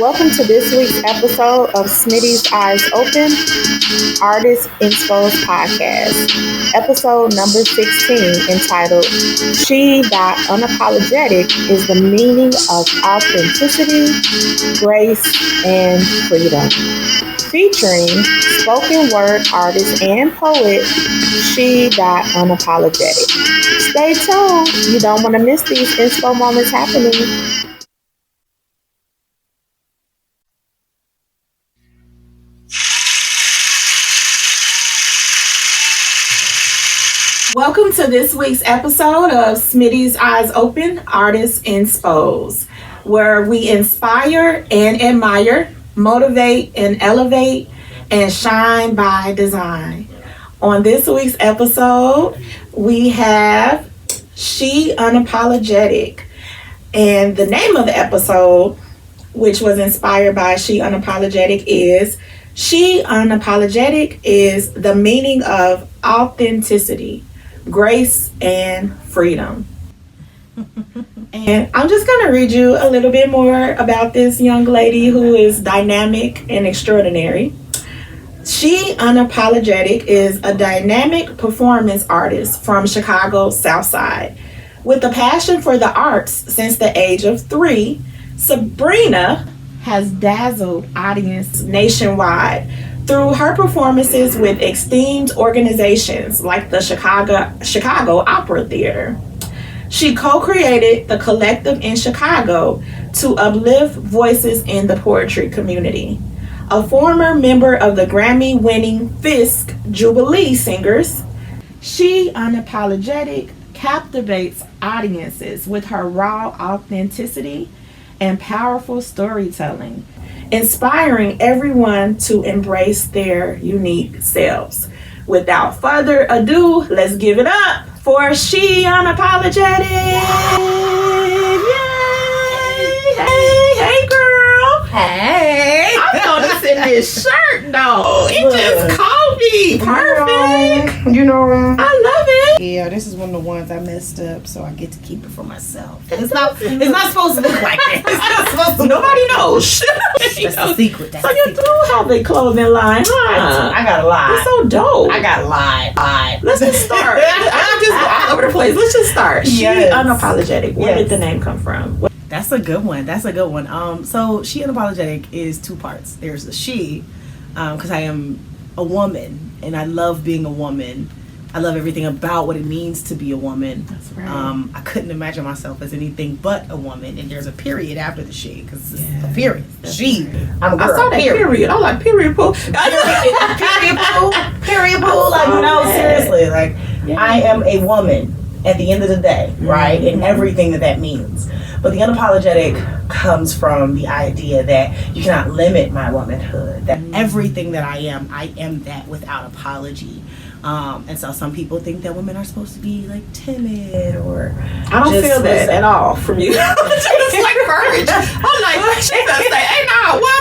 Welcome to this week's episode of Smitty's Eyes Open, Artist Inspo's podcast, episode number 16, entitled She.Unapologetic is the meaning of authenticity, grace, and freedom. Featuring spoken word artist and poet She.Unapologetic. Stay tuned. You don't want to miss these inspo moments happening. Welcome to this week's episode of Smitty's Eyes Open, Artists Inspos, where we inspire and admire, motivate and elevate, and shine by design. On this week's episode, we have She.Unapologetic. And the name of the episode, which was inspired by She.Unapologetic, is She.Unapologetic is the meaning of authenticity, grace, and freedom. And I'm just going to read you a little bit more about this young lady who is dynamic and extraordinary. She.Unapologetic is a dynamic performance artist from Chicago's South Side. With a passion for the arts since the age of 3, Sabrina has dazzled audiences nationwide through her performances with esteemed organizations like the Chicago Opera Theater. She co-created the collective in Chicago to uplift voices in the poetry community. A former member of the Grammy-winning Fisk Jubilee Singers, She.Unapologetic captivates audiences with her raw authenticity and powerful storytelling, inspiring everyone to embrace their unique selves. Without further ado, let's give it up for She.Unapologetic. Yay! Hey girl. Hey. I'm noticing this shirt though. It just caught me. Perfect. You know, I love it. yeah, this is one of the ones I messed up, so I get to keep it for myself. It's not supposed to look like that. It's not supposed to. Nobody knows. That's the secret. That's So the you secret. do have a clothing line, huh? I got a lie. It's so dope. I got a lie. Let's just start. I just go all over the place. Let's just start. Yes. She.Unapologetic. Where did the name come from? That's a good one. So She.Unapologetic is two parts. There's the she, because I am a woman, and I love being a woman. I love everything about what it means to be a woman. That's right. I couldn't imagine myself as anything but a woman, and there's a period after the she, because it's a period. She. I'm a girl. I saw that period. I like period pool. Period pool. Like, no, seriously. Like, I am a woman at the end of the day, right? And everything that means. But the unapologetic comes from the idea that you cannot limit my womanhood. That everything that I am that without apology. And so some people think that women are supposed to be like timid or I don't feel that at all from you. Just like courage. I'm like, she's gonna say, hey, no, woman.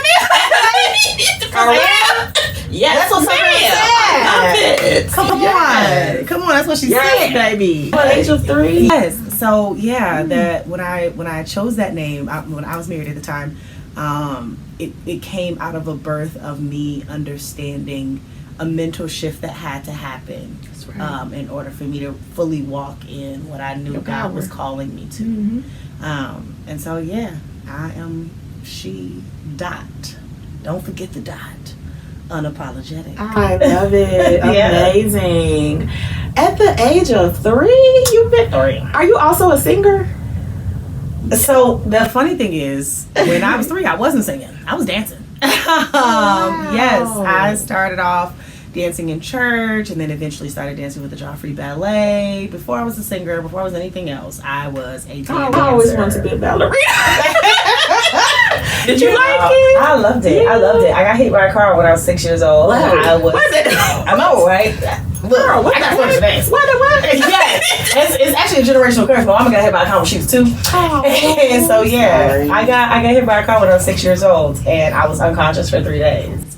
Yes, that's what ma'am. said. I love it. Come on, that's what she Yes, said. baby. At the age of 3. Yes. So yeah, that when I chose that name, when I was married at the time, it came out of a birth of me understanding a mental shift that had to happen. That's right. In order for me to fully walk in what I knew God was calling me to. And so yeah, I am she. Don't forget the dot. Unapologetic. I love it. Yeah. Amazing. At the age of 3, you've been. 3. Are you also a singer? So the funny thing is, when I was 3, I wasn't singing. I was dancing. Yes, I started off dancing in church, and then eventually started dancing with the Joffrey Ballet. Before I was a singer, before I was anything else, I was a dancer. I always wanted to be a ballerina. Did you like it? I loved it. I loved it. I got hit by a car when I was 6 years old. Wow. I was. I know, right? Look, Girl, what I got the dance. What? Yeah, it's actually a generational curse. My mama got hit by a car when she was 2. And so yeah, I got hit by a car when I was 6 years old, and I was unconscious for 3 days.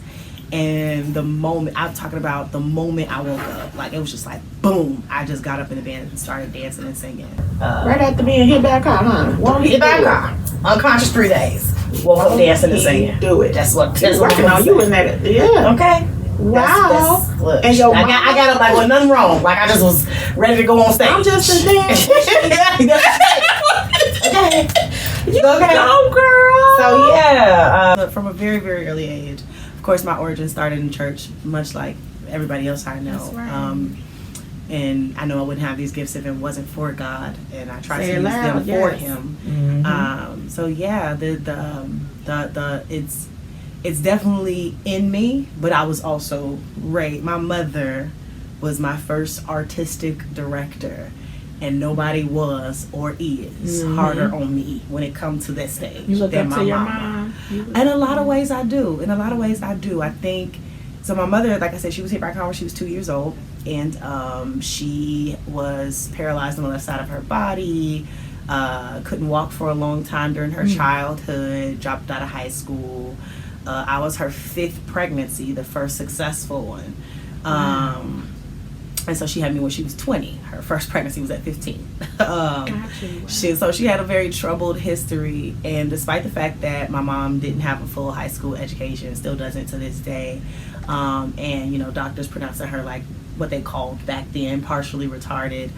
And the moment, I'm talking about the moment I woke up, like it was just like boom, I just got up in the bed and started dancing and singing. Right after being hit by a car, huh? Won't Hit by a car. Unconscious 3 days. Woke up dancing and singing. Do it. That's what working on you in that. Yeah. Okay. Wow. Look, and your I got up like with nothing wrong. Like I just was ready to go on stage. I'm just a dance. Okay. You go, girl. So yeah, from a very, very early age, of course, my origin started in church, much like everybody else I know. That's right. And I know I wouldn't have these gifts if it wasn't for God, and I try to use loud, them for yes. Him. Mm-hmm. So yeah, it's definitely in me, but I was also raised. My mother was my first artistic director, and nobody was or is harder on me when it comes to that stage. You look than up my to your mama. mom? In a lot of ways I do. I think, so my mother, like I said, she was hit by a car when she was 2 years old, and she was paralyzed on the left side of her body, couldn't walk for a long time during her childhood, dropped out of high school. I was her 5th pregnancy, the first successful one. And so she had me when she was 20. Her first pregnancy was at 15. So she had a very troubled history. And despite the fact that my mom didn't have a full high school education, still doesn't to this day. And, you know, doctors pronouncing her like what they called back then partially retarded.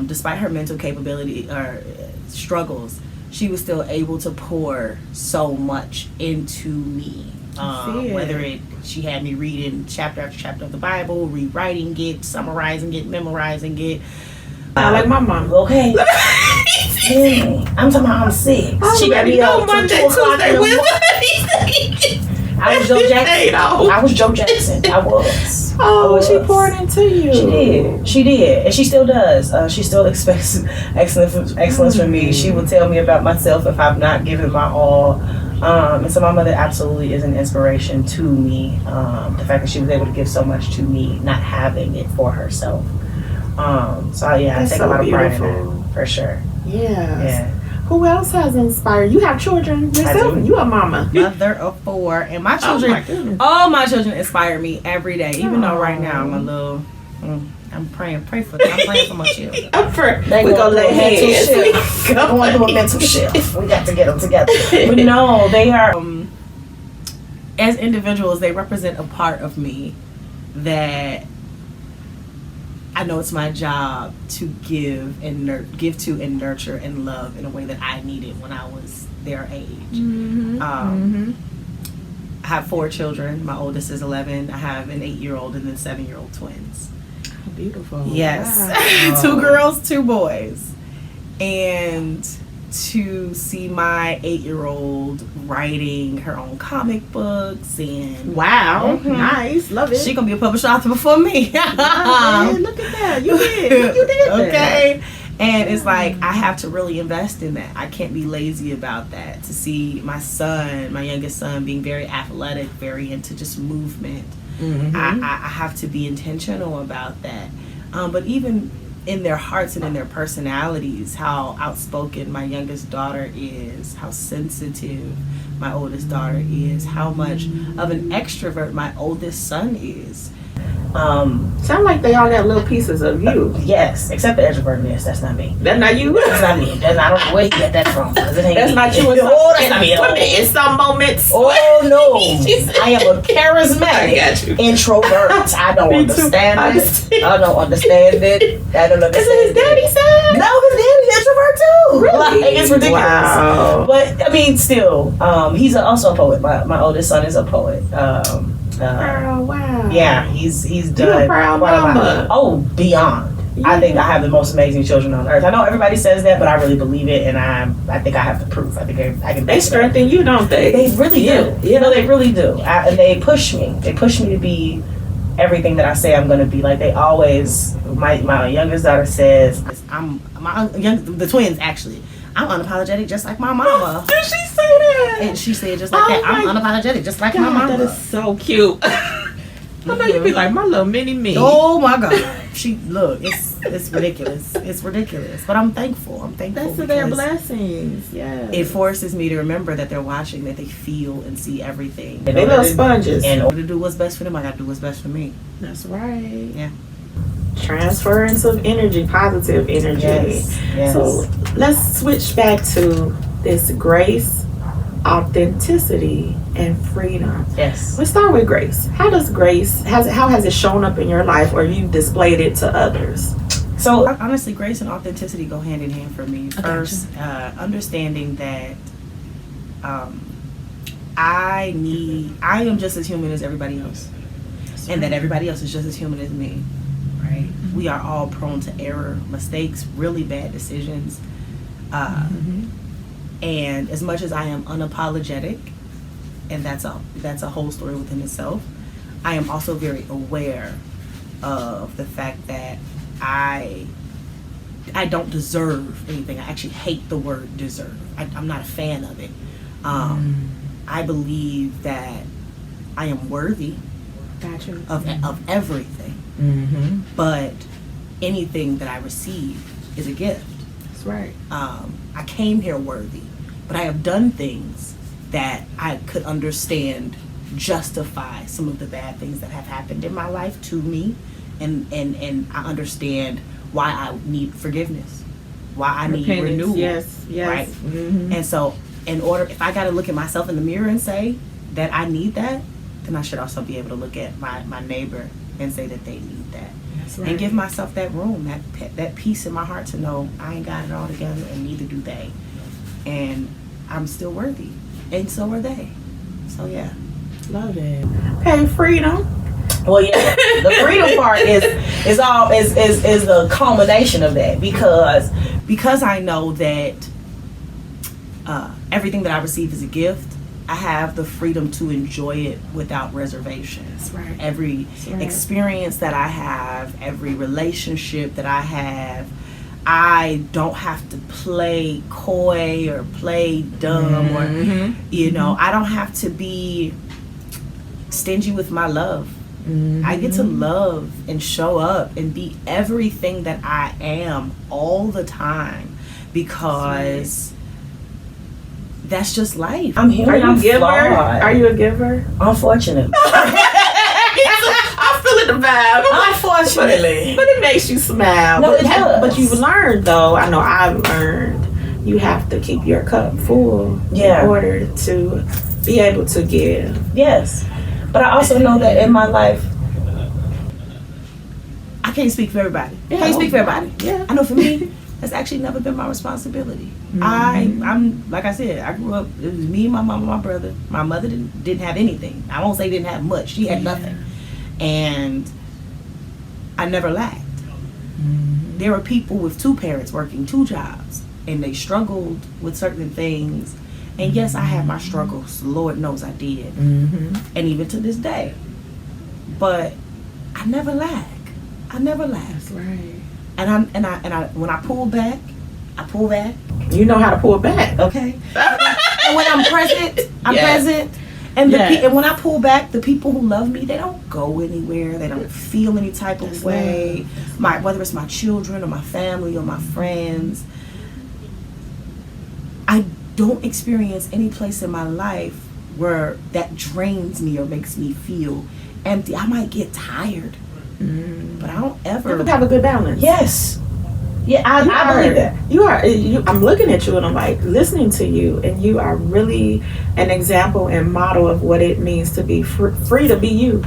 Despite her mental capability or struggles, she was still able to pour so much into me. Whether she had me reading chapter after chapter of the Bible, rewriting it, summarizing it, memorizing it. I like my mom. Okay. I'm talking about I'm 6. She got me up Monday, 2 o'clock in the morning. I was Joe Jackson. I was Joe Jackson. I was. Oh, she poured into you. She did, and she still does. She still expects excellence from me. She will tell me about myself if I've not given my all. And so my mother absolutely is an inspiration to me. The fact that she was able to give so much to me, not having it for herself. So yeah, I take a lot of pride in that, for sure. Yeah. Who else has inspired? You have children yourself, and you a mama. Mother of 4, and my children, all my children inspire me every day. Even though right now I'm a little, I'm praying for my children. We're gonna lay hands. We're going through a mental shift. We got to get them together. But no, they are, as individuals, they represent a part of me that I know it's my job to give to and nurture and love in a way that I needed when I was their age. I have 4 children. My oldest is 11. I have an 8-year-old and then 7-year-old twins. Beautiful. Yes. Wow. 2 girls, 2 boys. And to see my 8-year-old writing her own comic books and nice, love it. She gonna be a published author before me. Look at that, you did Okay. And it's like I have to really invest in that. I can't be lazy about that. To see my son, my youngest son, being very athletic, very into just movement. I have to be intentional about that. But even in their hearts and in their personalities, how outspoken my youngest daughter is, how sensitive my oldest daughter is, how much of an extrovert my oldest son is. Sound like they all got little pieces of you. Yes, except the extrovertness. That's not me. That's not you. That's not me. I don't know where you get that from. It ain't that's me. not you. That's not me. In some moments. Oh no, I am a charismatic introvert. I don't understand it. I don't understand it. I don't understand. Is it his daddy side? No, his daddy's introvert too. Really? Like, it's ridiculous. Wow. But I mean, still, he's also a poet. My oldest son is a poet. Oh wow. Yeah, he's done. You're a proud mama. Oh, beyond. Yeah. I think I have the most amazing children on earth. I know everybody says that, but I really believe it, and I think I have the proof. I think I can. They strengthen you, don't they? They really do. Yeah, no, they really do. And they push me. They push me to be everything that I say I'm going to be. Like they always. My youngest daughter says, the twins actually. I'm unapologetic, just like my mama. Did she say that? And she said just like that. I'm unapologetic, just like my mama. That is so cute. I know you be like my little mini me. Oh my God. She look, it's It's ridiculous. It's ridiculous. But I'm thankful. That's their blessings. Yeah. It forces me to remember that they're watching, that they feel and see everything. They little sponges. In order to do what's best for them, I got to do what's best for me. That's right. Yeah. Transference of energy, positive energy. Yes. So let's switch back to this grace, authenticity, and freedom. Yes. Let's start with grace. How has it shown up in your life, or you displayed it to others? So honestly, grace and authenticity go hand in hand for me. First, understanding that I am just as human as everybody else, and that everybody else is just as human as me. Right? Mm-hmm. We are all prone to error, mistakes, really bad decisions. And as much as I am unapologetic, and that's a whole story within itself, I am also very aware of the fact that I don't deserve anything. I actually hate the word deserve. I'm not a fan of it. I believe that I am worthy of everything. Mm-hmm. But anything that I receive is a gift. That's right. I came here worthy, but I have done things that I could understand justify some of the bad things that have happened in my life to me, and I understand why I need forgiveness, why I need renewal. Yes. Right. Mm-hmm. And so, if I got to look at myself in the mirror and say that I need that, then I should also be able to look at my neighbor and say that they need that. That's right. And give myself that room, that peace in my heart to know I ain't got it all together, and neither do they. And I'm still worthy, and so are they. So yeah, love it. Okay, freedom. Well, yeah, the freedom part is the culmination of that, because I know that everything that I receive is a gift. I have the freedom to enjoy it without reservations. Right. Every experience that I have, every relationship that I have, I don't have to play coy or play dumb, or I don't have to be stingy with my love. I get to love and show up and be everything that I am all the time, because that's just life. I'm human. Are you a giver? Flawed. Are you a giver? Unfortunately. I'm feeling the vibe. Unfortunately. But it makes you smile. No, it does. But you've learned, though, I know I've learned, you have to keep your cup full in order to be able to give. Yes. But I also know that in my life, I can't speak for everybody. Yeah, I can't speak for everybody. Yeah. I know for me, that's actually never been my responsibility. I'm like I said, I grew up, it was me, my mom, and my brother. My mother didn't have anything. I won't say didn't have much. She had nothing. And I never lacked. There were people with two parents working two jobs, and they struggled with certain things. And yes, I had my struggles. Lord knows I did. And even to this day. But I never lack. That's right. And I when I pull back, I pull back. You know how to pull back. Okay. And when I'm present, I'm present. And and when I pull back, the people who love me, they don't go anywhere. They don't feel any type of way. Whether it's my children or my family or my friends, I don't experience any place in my life where that drains me or makes me feel empty. I might get tired, but I don't ever. You have a good balance. Yes. Yeah, I believe that. You are. I'm looking at you and I'm like listening to you, and you are really an example and model of what it means to be free to be you.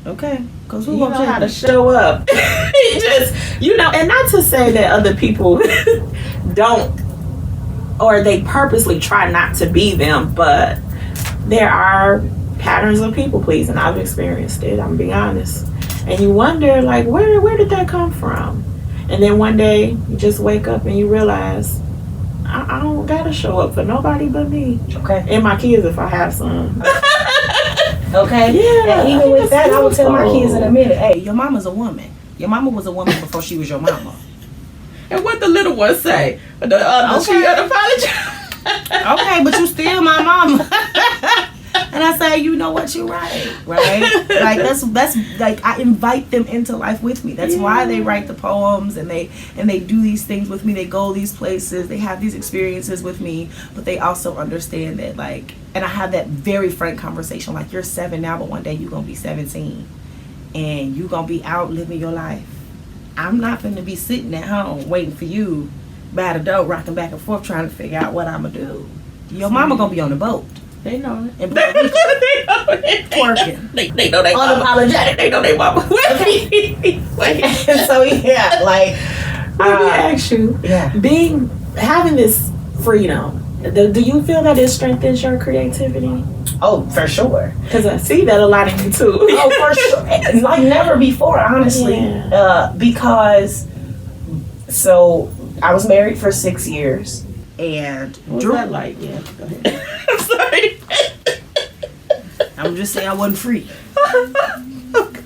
Okay, because you know how to show up. Just and not to say that other people don't, or they purposely try not to be them, but there are patterns of people pleasing. I've experienced it. I'm being honest, and you wonder like where did that come from? And then one day you just wake up and you realize I don't gotta show up for nobody but me. Okay. And my kids if I have some. Okay. Yeah. And even with that, I will tell my kids in a minute, hey, your mama's a woman. Your mama was a woman before she was your mama. And what the little one say? She unapologetic. Okay, but you still my mama. And I say, say you know what you write, right? Like that's like I invite them into life with me. That's why they write the poems and they do these things with me. They go these places, they have these experiences with me, but they also understand that, like, and I have that very frank conversation, like, you're 7 now, but one day you're gonna be 17 and you're gonna be out living your life. I'm not gonna be sitting at home waiting for you by the door, rocking back and forth, trying to figure out what I'm gonna do. Your mama gonna be on the boat. They know it. And twerking. They know they Unapologetic. They know they mama. Wait. So yeah, like let me ask you. Yeah. Having this freedom, do you feel that it strengthens your creativity? Oh, for sure. Because I see that a lot in you too. Oh, for sure. Like never before, honestly. Yeah. Because so I was married for 6 years. And what was that like? Yeah, go ahead. I'm sorry. I'm just saying I wasn't free. I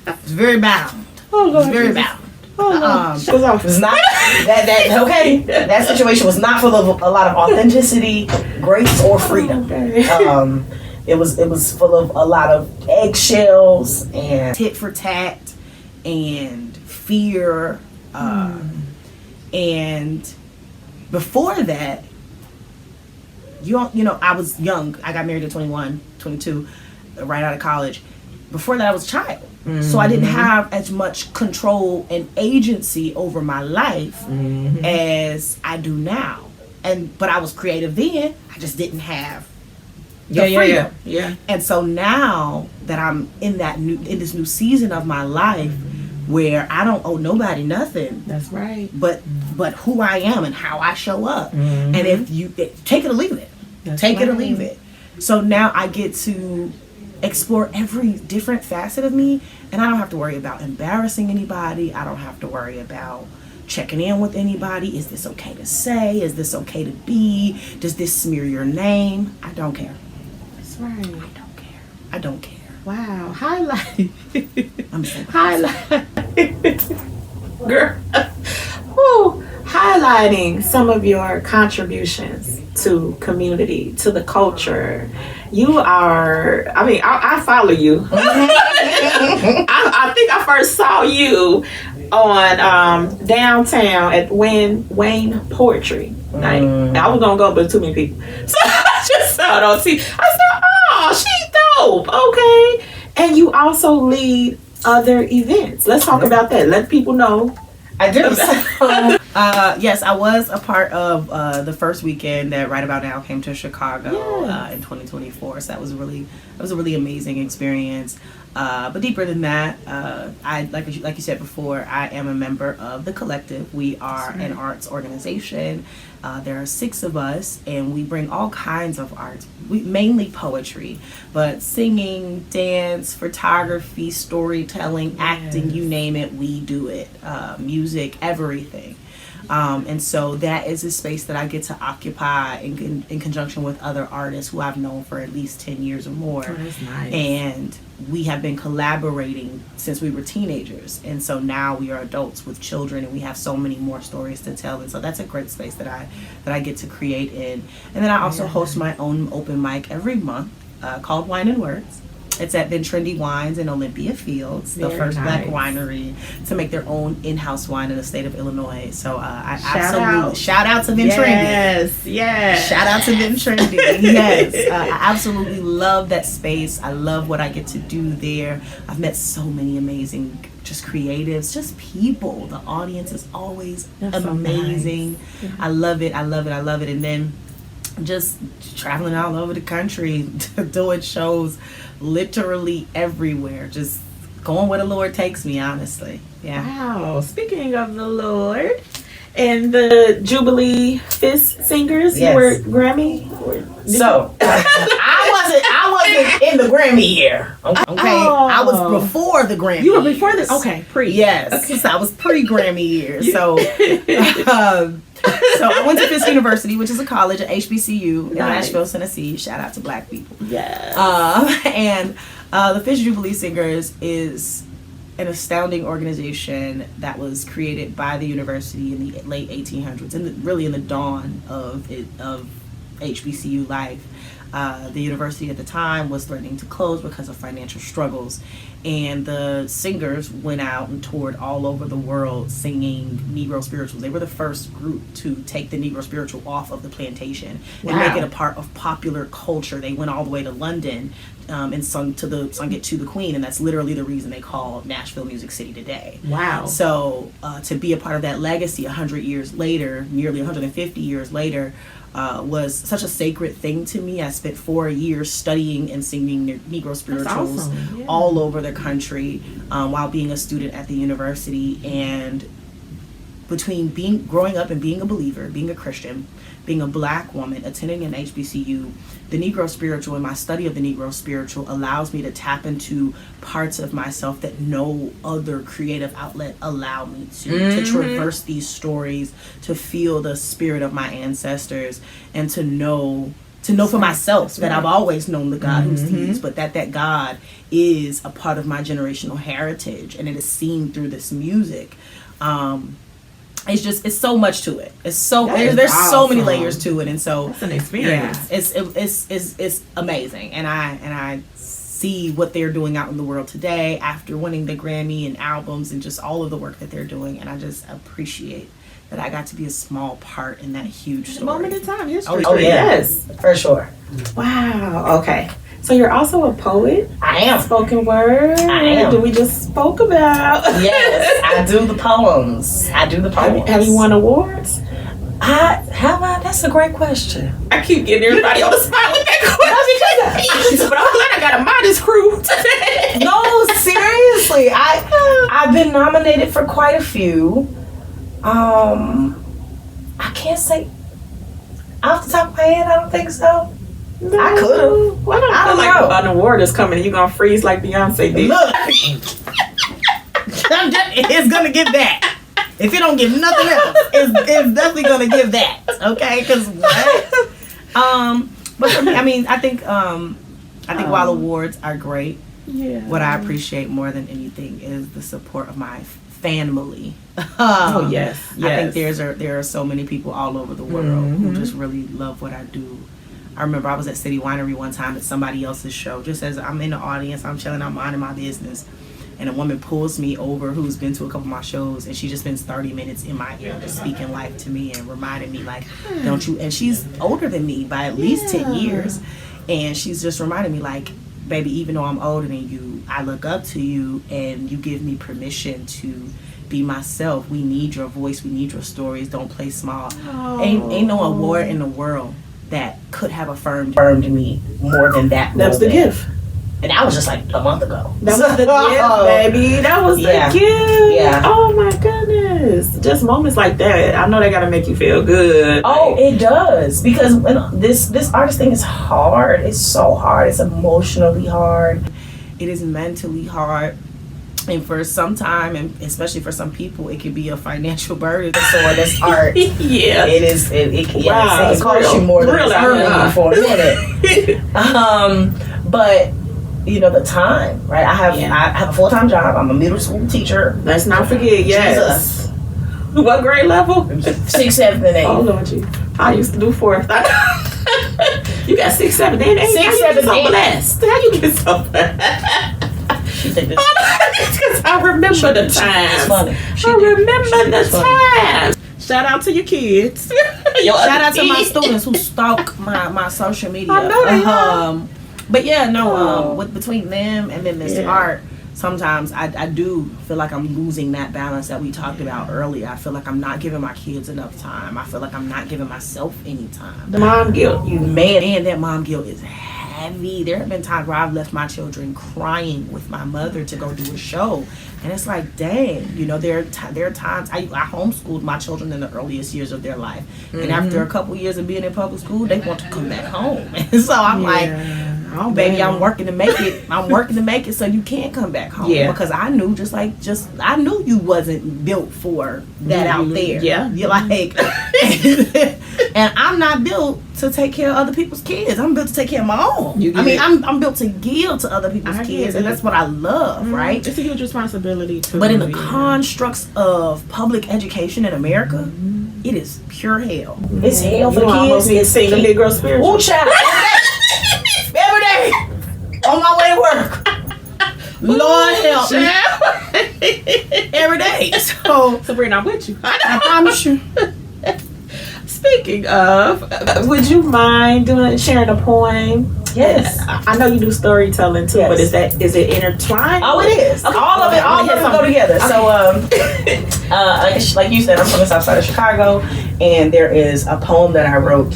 was very bound. Oh, Lord, very bound. Oh, it was not that okay. That situation was not full of a lot of authenticity, grace, or freedom. Okay. It was full of a lot of eggshells and tit for tat and fear. And before that, you know, I was young. I got married at 21, 22, right out of college. Before that, I was a child. So I didn't have as much control and agency over my life as I do now. But I was creative then. I just didn't have the freedom. Yeah. And so now that I'm in this new season of my life, where I don't owe nobody nothing. That's right. But who I am and how I show up. And if you take it or leave it. Take it or leave it. So now I get to explore every different facet of me, and I don't have to worry about embarrassing anybody. I don't have to worry about checking in with anybody. Is this okay to say? Is this okay to be? Does this smear your name? I don't care. That's right. I don't care. Wow. Highlight. I'm saying Highlight. Girl. Woo. Highlighting some of your contributions to community, to the culture. You are, I follow you. I think I first saw you on downtown at Wayne Poetry Night. I was gonna go, but too many people. So I just saw it on TV. I said, oh, she's dope. Okay. And you also lead other events. Let's talk about that. Let people know. I do. Yes, I was a part of the first weekend that Right About Now came to Chicago in 2024. So that was a really amazing experience. But deeper than that, I like you said before, I am a member of the Collective. We are an arts organization. There are 6 of us, and we bring all kinds of arts. We mainly poetry, but singing, dance, photography, storytelling, acting, you name it, we do it. Music, everything. And so that is a space that I get to occupy in conjunction with other artists who I've known for at least 10 years or more. Oh, that's nice. And we have been collaborating since we were teenagers. And so now we are adults with children, and we have so many more stories to tell. And so that's a great space that I get to create in. And then I also host my own open mic every month called Wine and Words. It's at Then Trendy Wines in Olympia Fields, the first Black winery to make their own in-house wine in the state of Illinois. So I shout out to Then Trendy. Yes. Shout out to Then Trendy. Yes. I absolutely love that space. I love what I get to do there. I've met so many amazing just creatives, just people. The audience is always amazing. So nice. I love it. And then just traveling all over the country, doing shows literally everywhere, just going where the Lord takes me, honestly. Yeah. Wow. Speaking of the Lord and the Jubilee Fisk Singers, you were Grammy. So I wasn't in the Grammy year. Okay, I was before the Grammy. You were before this. Okay, pre. Yes, okay. So I was pre-Grammy years. So. So I went to Fisk University, which is a college at HBCU in Nashville, Tennessee. Shout out to Black people. Yes. And the Fisk Jubilee Singers is an astounding organization that was created by the university in the late 1800s, and really in the dawn of HBCU life. The university at the time was threatening to close because of financial struggles, and the singers went out and toured all over the world singing Negro spirituals. They were the first group to take the Negro spiritual off of the plantation and make it a part of popular culture. They went all the way to London and sung it to the Queen, and that's literally the reason they call Nashville Music City today. Wow. So to be a part of that legacy 100 years later, nearly 150 years later, was such a sacred thing to me. I spent 4 years studying and singing Negro spirituals all over the country while being a student at the university. And between growing up and being a believer, being a Christian, being a Black woman, attending an HBCU, the Negro spiritual and my study of the Negro spiritual allows me to tap into parts of myself that no other creative outlet allow me to traverse these stories, to feel the spirit of my ancestors, and to know for myself that I've always known the God who sees, but that God is a part of my generational heritage, and it is seen through this music. It's so much to it. There's so many layers to it, and so it's an experience. It's amazing, and I see what they're doing out in the world today after winning the Grammy and albums and just all of the work that they're doing, and I just appreciate that I got to be a small part in that huge story. Moment in time history. Oh yeah. Yes, for sure. Wow. Okay. So you're also a poet? I am. Spoken word? I am. Do we just spoke about? Yes, I do the poems. Have you won awards? That's a great question. I keep getting everybody on the spot with that question. But I'm glad I got a modest crew today. No, seriously. I've been nominated for quite a few. I can't say off the top of my head, I don't think so. No. I could have. Well, I don't feel like an award is coming and you're going to freeze like Beyonce did. Look. It's going to get that. If it don't give nothing else, it's definitely going to give that. Okay? Because what? But for me, I mean, I think while awards are great, what I appreciate more than anything is the support of my family. Oh, yes. I think there are so many people all over the world who just really love what I do. I remember I was at City Winery one time at somebody else's show, just as I'm in the audience, I'm chilling, I'm minding my business, and a woman pulls me over who's been to a couple of my shows, and she just spends 30 minutes in my ear just speaking life to me and reminding me, like, don't you, and she's older than me by at least 10 years, and she's just reminding me, like, baby, even though I'm older than you, I look up to you, and you give me permission to be myself. We need your voice, we need your stories, don't play small. Ain't no award in the world that could have affirmed me more than that. That was the gift. And that was just like a month ago. That was the gift, baby. That was the gift. Yeah. Oh my goodness. Just moments like that. I know they gotta make you feel good. Oh, it does. Because this artist thing is hard. It's so hard. It's emotionally hard. It is mentally hard. And for some time, and especially for some people, it can be a financial burden. So this art, yeah, it is. It costs you more than it's earning for a minute. But you know, the time, right? I have a full-time job. I'm a middle school teacher. Let's not forget. Yes. Jesus. What grade level? 6th, 7th, and 8th. Oh Lord, you. I used to do 4th. You got 6, 7, and 8. 6, 7, 8. Blessed. How you get so blessed? Because I remember the times. I remember the times. Shout out to your kids. Shout out to my students who stalk my social media. I know they but yeah, no. Between them and then this art, sometimes I do feel like I'm losing that balance that we talked about earlier. I feel like I'm not giving my kids enough time. I feel like I'm not giving myself any time. The mom guilt. Man, that mom guilt is heavy. There have been times where I've left my children crying with my mother to go do a show, and it's like, dang, you know, there are times I homeschooled my children in the earliest years of their life, and after a couple years of being in public school, they want to come back home, and so I'm like, oh baby, I'm working to make it so you can't come back home, because I knew I knew you wasn't built for that out there. You're like, and I'm not built to take care of other people's kids. I'm built to take care of my own. I'm built to give to other people's kids, and that's what I love, right? It's a huge responsibility. But in the constructs of public education in America, it is pure hell. It's hell for kids. It's sing the Negro spiritual. Oh, child. Lord help me. Every day. So Sabrina, I'm with you. I promise you. Speaking of, would you mind sharing a poem? Yes. I know you do storytelling too, Yes. but is it intertwined? Oh, it is. Okay. All of it go together. Okay. So, like you said, I'm from the south side of Chicago, and there is a poem that I wrote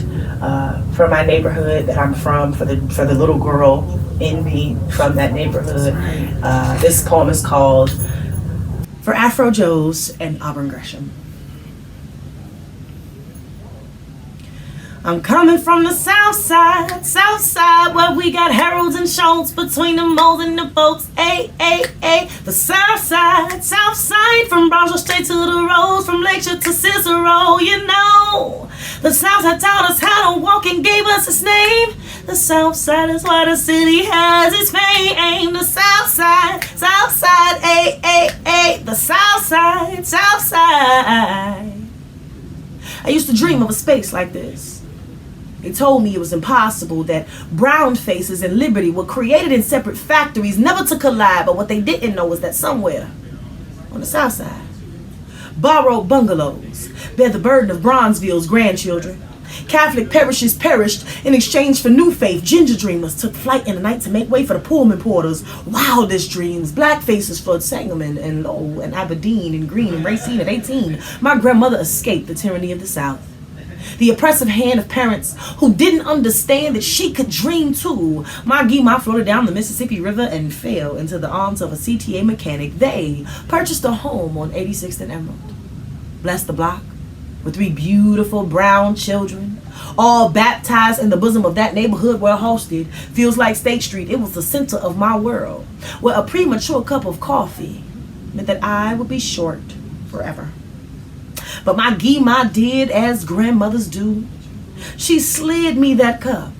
for my neighborhood that I'm from, for the little girl in me from that neighborhood. This poem is called "For Afro Joes and Auburn Gresham." I'm coming from the south side, where we got Harold's and Schultz between the moles and the folks. The south side, from Brownsville straight to the Rose, from Lakeshore to Cicero, you know. The south side taught us how to walk and gave us its name. The south side is why the city has its fame. The south side, the south side. I used to dream of a space like this. They told me it was impossible, that brown faces and liberty were created in separate factories, never to collide. But what they didn't know was that somewhere on the south side, borrowed bungalows bear the burden of Bronzeville's grandchildren. Catholic parishes perished in exchange for new faith. Ginger dreamers took flight in the night to make way for the Pullman porters. Wildest dreams. Black faces floored Sangamon and Lowell and Aberdeen and Green and Racine at 18. My grandmother escaped the tyranny of the South. The oppressive hand of parents who didn't understand that she could dream too. My Gima floated down the Mississippi River and fell into the arms of a CTA mechanic. They purchased a home on 86th and Emerald. Blessed the block with 3 beautiful brown children, all baptized in the bosom of that neighborhood where Halstead feels like State Street. It was the center of my world, where a premature cup of coffee meant that I would be short forever. But my Gima did as grandmothers do. She slid me that cup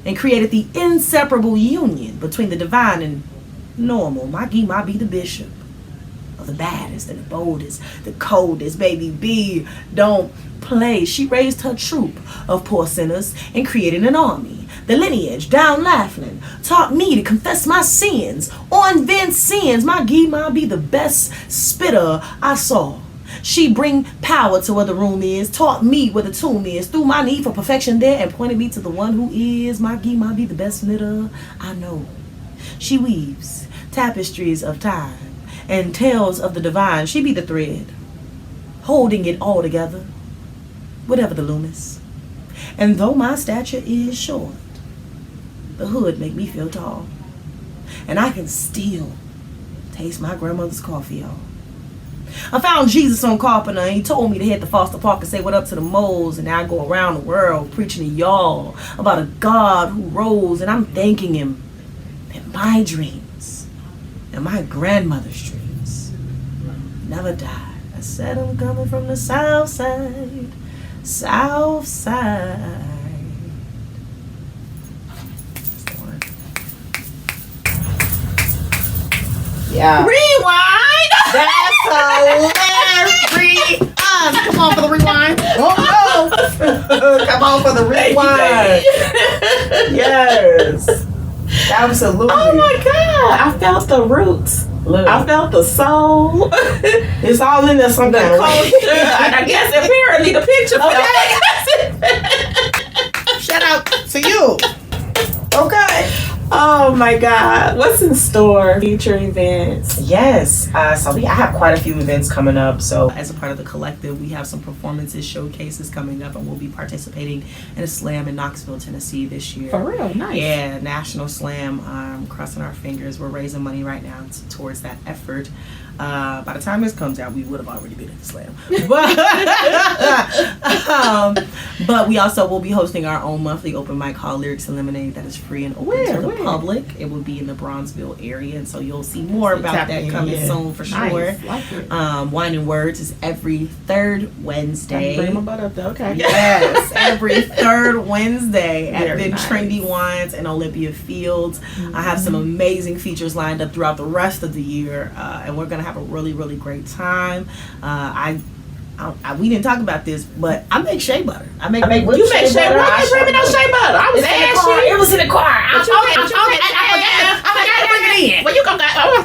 and created the inseparable union between the divine and normal. My Gima be the bishop of the baddest and the boldest, the coldest. Baby B don't play. She raised her troop of poor sinners and created an army. The lineage down Laughlin taught me to confess my sins on Vincennes. My Gima be the best spitter I saw. She bring power to where the room is, taught me where the tomb is, threw my need for perfection there, and pointed me to the one who is. My Gima be the best knitter I know. She weaves tapestries of time and tales of the divine. She be the thread, holding it all together, whatever the loomis. And though my stature is short, the hood make me feel tall. And I can still taste my grandmother's coffee, y'all. I found Jesus on Carpenter, and he told me to head to Foster Park and say what up to the moles. And now I go around the world preaching to y'all about a God who rose. And I'm thanking him that my dreams and my grandmother's dreams never died. I said I'm coming from the south side, south side. Yeah. Rewind! That's hilarious. Come on for the rewind. Oh, no. Come on for the rewind. Yes. Absolutely. Oh my God. I felt the roots. Look. I felt the soul. It's all in there some The kind of way. culture. And I guess apparently the picture felt. Shout out to you. Okay. Oh my God. What's in store? Future events. Yes. So I have quite a few events coming up. So as a part of the collective, we have some performances, showcases coming up, and we'll be participating in a slam in Knoxville, Tennessee this year. For real? Nice. Yeah, National Slam. Crossing our fingers. We're raising money right now towards that effort. By the time this comes out, we would have already been at the slam. But we also will be hosting our own monthly open mic called Lyrics and Lemonade that is free and open to the public. It will be in the Bronzeville area, and so you'll see more about that coming soon for sure. Like it. Wine and Words is every third Wednesday. Bring my butt up there. Okay. Yes, every third Wednesday at Very the nice. Trendy Wines in Olympia Fields. I have some amazing features lined up throughout the rest of the year, and we're gonna have a really, really great time. We didn't talk about this, but I make shea butter. You make shea butter? Why you bring me no shea butter? I was asking. It was in the car. I forgot to bring it in. Well, you come back. Oh,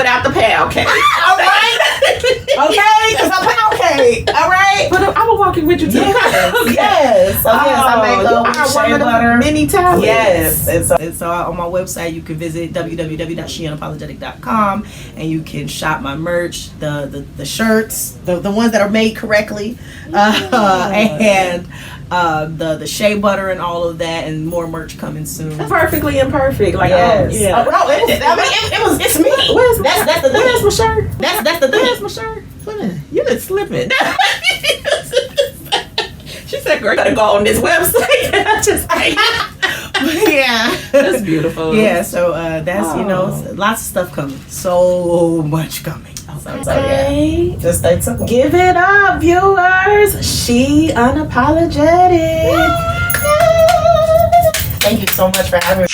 without the pound cake. All right. Okay, because I'm pound cake. All right. But I will walk with you to the car. Okay. Yes. So yes, I make shea butter. Many times. Yes. And so on my website, you can visit www.She.Unapologetic.com and you can shop my merch, the shirts, the ones that are made correctly, and the shea butter and all of that, and more merch coming soon. Perfectly imperfect. Like, yes. oh, yeah. It's me. That's the thing. Where's my shirt? That's the thing. Where's my shirt? You didn't slip it. She said, girl, I gotta go on this website. I just yeah. That's beautiful. Yeah, so that's, lots of stuff coming. So much coming. Okay. So yeah. Just stay tuned. Give it up, viewers. She.Unapologetic. Thank you so much for having me.